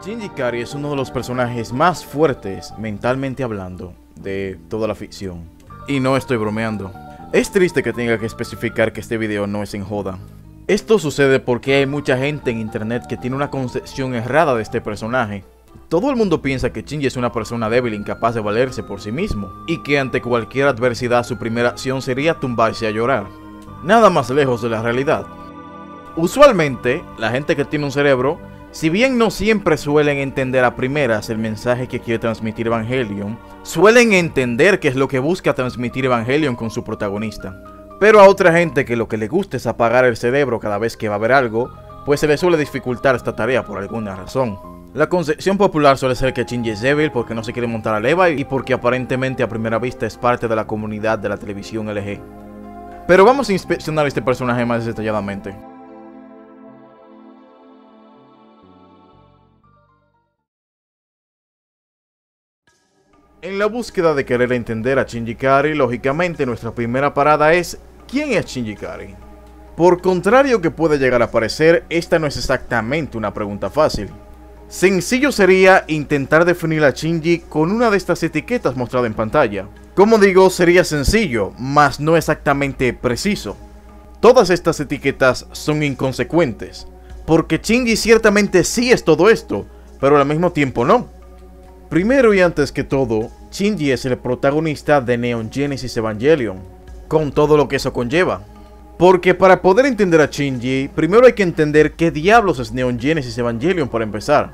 Shinji Ikari es uno de los personajes más fuertes, mentalmente hablando, de toda la ficción. Y no estoy bromeando. Es triste que tenga que especificar que este video no es en joda. Esto sucede porque hay mucha gente en internet que tiene una concepción errada de este personaje. Todo el mundo piensa que Shinji es una persona débil, incapaz de valerse por sí mismo, y que ante cualquier adversidad su primera acción sería tumbarse a llorar. Nada más lejos de la realidad. Usualmente, la gente que tiene un cerebro, si bien no siempre suelen entender a primeras el mensaje que quiere transmitir Evangelion, suelen entender qué es lo que busca transmitir Evangelion con su protagonista. Pero a otra gente que lo que le gusta es apagar el cerebro cada vez que va a ver algo, pues se le suele dificultar esta tarea por alguna razón. La concepción popular suele ser que Shinji es débil porque no se quiere montar a leva y porque aparentemente a primera vista es parte de la comunidad de la televisión LG. Pero vamos a inspeccionar este personaje más detalladamente. En la búsqueda de querer entender a Shinji Ikari, lógicamente nuestra primera parada es ¿quién es Shinji Ikari? Por contrario que puede llegar a parecer, esta no es exactamente una pregunta fácil. Sencillo sería intentar definir a Shinji con una de estas etiquetas mostradas en pantalla. Como digo, sería sencillo, mas no exactamente preciso. Todas estas etiquetas son inconsecuentes, porque Shinji ciertamente sí es todo esto, pero al mismo tiempo no. Primero y antes que todo, Shinji es el protagonista de Neon Genesis Evangelion, con todo lo que eso conlleva. Porque para poder entender a Shinji, primero hay que entender qué diablos es Neon Genesis Evangelion para empezar.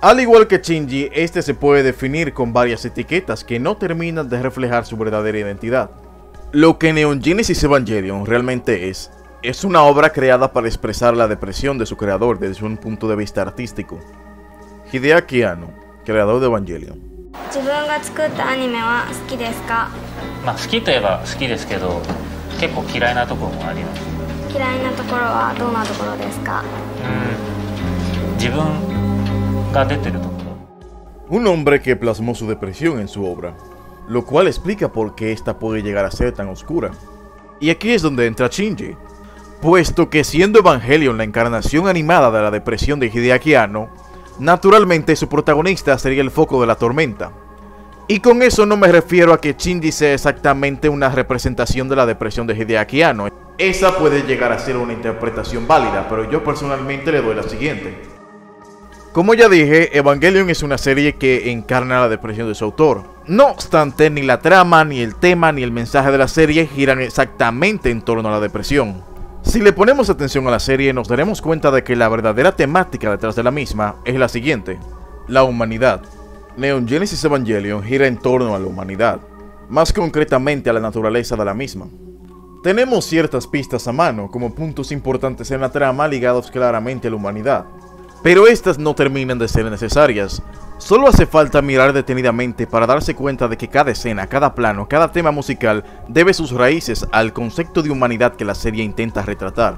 Al igual que Shinji, este se puede definir con varias etiquetas que no terminan de reflejar su verdadera identidad. Lo que Neon Genesis Evangelion realmente es una obra creada para expresar la depresión de su creador desde un punto de vista artístico. Hideaki Anno, creador de Evangelion. 自分が作ったアニメは好きですか？好きといえば好きですけど、結構嫌いなところもあります。嫌いなところはどんなところですか？自分が出てるところ。 Un hombre que plasmó su depresión en su obra, lo cual explica por qué esta puede llegar a ser tan oscura. Y aquí es donde entra Shinji, puesto que siendo Evangelion la encarnación animada de la depresión de Hideaki Anno, naturalmente su protagonista sería el foco de la tormenta. Y con eso no me refiero a que Shinji sea exactamente una representación de la depresión de Hideaki Anno. Esa puede llegar a ser una interpretación válida, pero yo personalmente le doy la siguiente. Como ya dije, Evangelion es una serie que encarna la depresión de su autor. No obstante, ni la trama, ni el tema, ni el mensaje de la serie giran exactamente en torno a la depresión. Si le ponemos atención a la serie, nos daremos cuenta de que la verdadera temática detrás de la misma es la siguiente: la humanidad. Neon Genesis Evangelion gira en torno a la humanidad, más concretamente a la naturaleza de la misma. Tenemos ciertas pistas a mano, como puntos importantes en la trama ligados claramente a la humanidad, pero estas no terminan de ser necesarias. Solo hace falta mirar detenidamente para darse cuenta de que cada escena, cada plano, cada tema musical debe sus raíces al concepto de humanidad que la serie intenta retratar.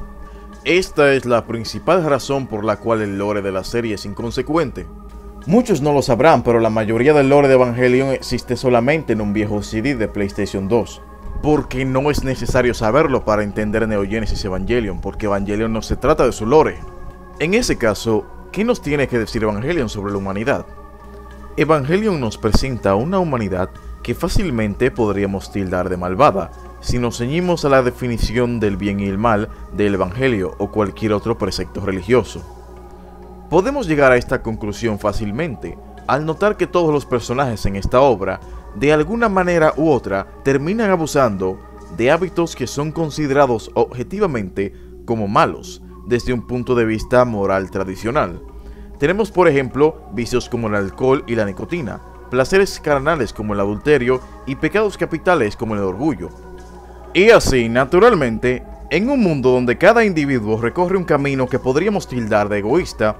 Esta es la principal razón por la cual el lore de la serie es inconsecuente. Muchos no lo sabrán, pero la mayoría del lore de Evangelion existe solamente en un viejo CD de PlayStation 2. Porque no es necesario saberlo para entender Neon Genesis Evangelion, porque Evangelion no se trata de su lore. En ese caso, ¿qué nos tiene que decir Evangelion sobre la humanidad? Evangelion nos presenta una humanidad que fácilmente podríamos tildar de malvada, si nos ceñimos a la definición del bien y el mal del Evangelio o cualquier otro precepto religioso. Podemos llegar a esta conclusión fácilmente al notar que todos los personajes en esta obra, de alguna manera u otra, terminan abusando de hábitos que son considerados objetivamente como malos, desde un punto de vista moral tradicional. Tenemos por ejemplo vicios como el alcohol y la nicotina, placeres carnales como el adulterio y pecados capitales como el orgullo. Y así, naturalmente, en un mundo donde cada individuo recorre un camino que podríamos tildar de egoísta,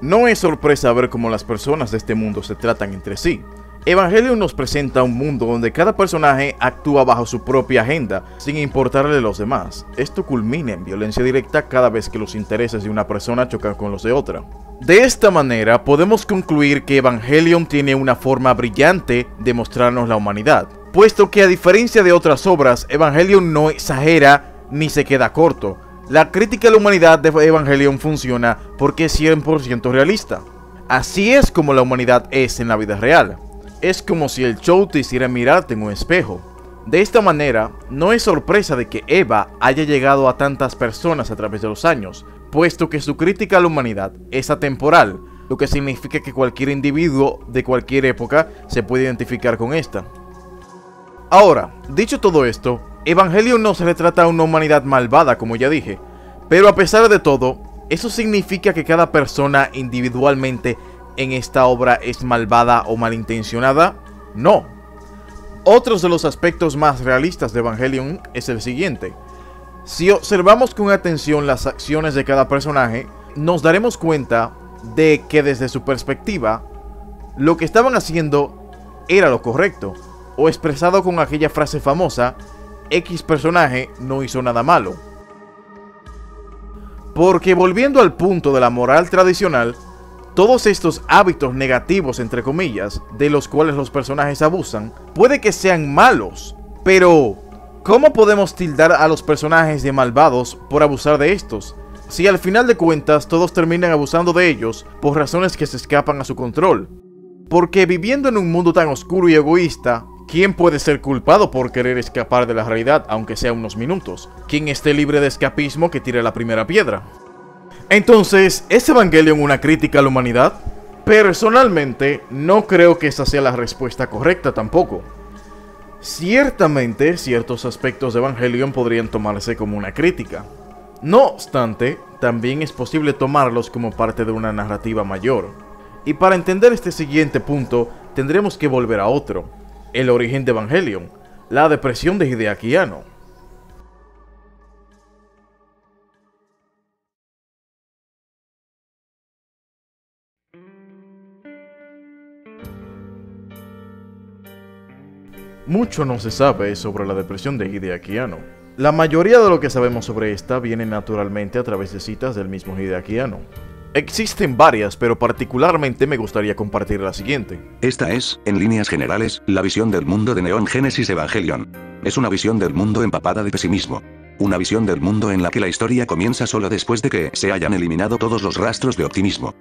no es sorpresa ver cómo las personas de este mundo se tratan entre sí. Evangelion nos presenta un mundo donde cada personaje actúa bajo su propia agenda, sin importarle a los demás. Esto culmina en violencia directa cada vez que los intereses de una persona chocan con los de otra. De esta manera, podemos concluir que Evangelion tiene una forma brillante de mostrarnos la humanidad, puesto que a diferencia de otras obras, Evangelion no exagera ni se queda corto. La crítica a la humanidad de Evangelion funciona porque es 100% realista. Así es como la humanidad es en la vida real. Es como si el show te hiciera mirarte en un espejo. De esta manera, no es sorpresa de que Eva haya llegado a tantas personas a través de los años, puesto que su crítica a la humanidad es atemporal, lo que significa que cualquier individuo de cualquier época se puede identificar con esta. Ahora, dicho todo esto, Evangelion no se retrata a una humanidad malvada, como ya dije, pero a pesar de todo, ¿eso significa que cada persona individualmente en esta obra es malvada o malintencionada? No. Otros de los aspectos más realistas de Evangelion es el siguiente. Si observamos con atención las acciones de cada personaje, nos daremos cuenta de que desde su perspectiva, lo que estaban haciendo era lo correcto, o expresado con aquella frase famosa, X personaje no hizo nada malo. Porque volviendo al punto de la moral tradicional, todos estos hábitos negativos, entre comillas, de los cuales los personajes abusan, puede que sean malos, pero ¿cómo podemos tildar a los personajes de malvados por abusar de estos? Si al final de cuentas todos terminan abusando de ellos por razones que se escapan a su control. Porque viviendo en un mundo tan oscuro y egoísta, ¿quién puede ser culpado por querer escapar de la realidad, aunque sea unos minutos? ¿Quién esté libre de escapismo que tire la primera piedra? Entonces, ¿es Evangelion una crítica a la humanidad? Personalmente, no creo que esa sea la respuesta correcta tampoco. Ciertamente, ciertos aspectos de Evangelion podrían tomarse como una crítica. No obstante, también es posible tomarlos como parte de una narrativa mayor. Y para entender este siguiente punto, tendremos que volver a otro. El origen de Evangelion, la depresión de Hideaki Anno. Mucho no se sabe sobre la depresión de Hideaki Anno. La mayoría de lo que sabemos sobre esta viene naturalmente a través de citas del mismo Hideaki Anno. Existen varias, pero particularmente me gustaría compartir la siguiente. Esta es, en líneas generales, la visión del mundo de Neon Genesis Evangelion. Es una visión del mundo empapada de pesimismo. Una visión del mundo en la que la historia comienza solo después de que se hayan eliminado todos los rastros de optimismo.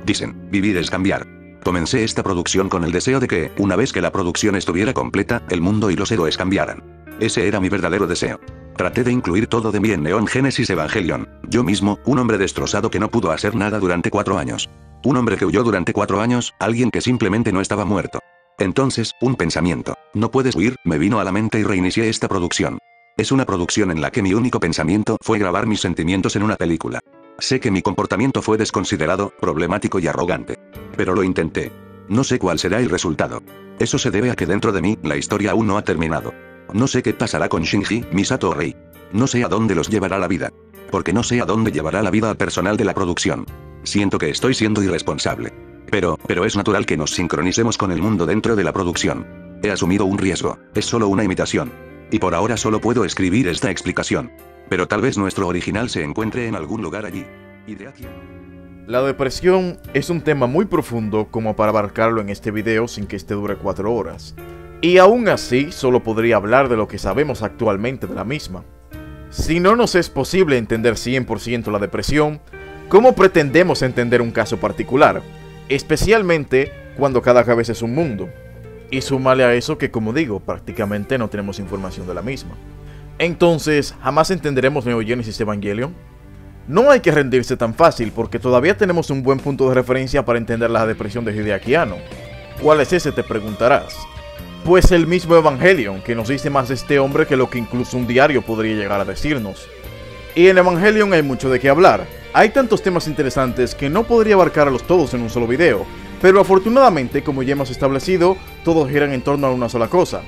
Dicen, vivir es cambiar. Comencé esta producción con el deseo de que, una vez que la producción estuviera completa, el mundo y los héroes cambiaran. Ese era mi verdadero deseo. Traté de incluir todo de mí en Neon Genesis Evangelion. Yo mismo, un hombre destrozado que no pudo hacer nada durante 4 años. Un hombre que huyó durante 4 años, alguien que simplemente no estaba muerto. Entonces, un pensamiento. No puedes huir, me vino a la mente y reinicié esta producción. Es una producción en la que mi único pensamiento fue grabar mis sentimientos en una película. Sé que mi comportamiento fue desconsiderado, problemático y arrogante. Pero lo intenté. No sé cuál será el resultado. Eso se debe a que dentro de mí, la historia aún no ha terminado. No sé qué pasará con Shinji, Misato o Rei. No sé a dónde los llevará la vida. Porque no sé a dónde llevará la vida al personal de la producción. Siento que estoy siendo irresponsable. Pero es natural que nos sincronicemos con el mundo dentro de la producción. He asumido un riesgo. Es solo una imitación. Y por ahora solo puedo escribir esta explicación. Pero tal vez nuestro original se encuentre en algún lugar allí. La depresión es un tema muy profundo como para abarcarlo en este video sin que este dure 4 horas. Y aún así, solo podría hablar de lo que sabemos actualmente de la misma. Si no nos es posible entender 100% la depresión, ¿cómo pretendemos entender un caso particular? Especialmente cuando cada cabeza es un mundo. Y súmale a eso que, como digo, prácticamente no tenemos información de la misma. Entonces, ¿jamás entenderemos Neon Genesis Evangelion? No hay que rendirse tan fácil porque todavía tenemos un buen punto de referencia para entender la depresión de Hideaki Anno. ¿Cuál es ese?, te preguntarás. Pues el mismo Evangelion, que nos dice más de este hombre que lo que incluso un diario podría llegar a decirnos. Y en Evangelion hay mucho de qué hablar. Hay tantos temas interesantes que no podría abarcarlos todos en un solo video, pero afortunadamente, como ya hemos establecido, todos giran en torno a una sola cosa: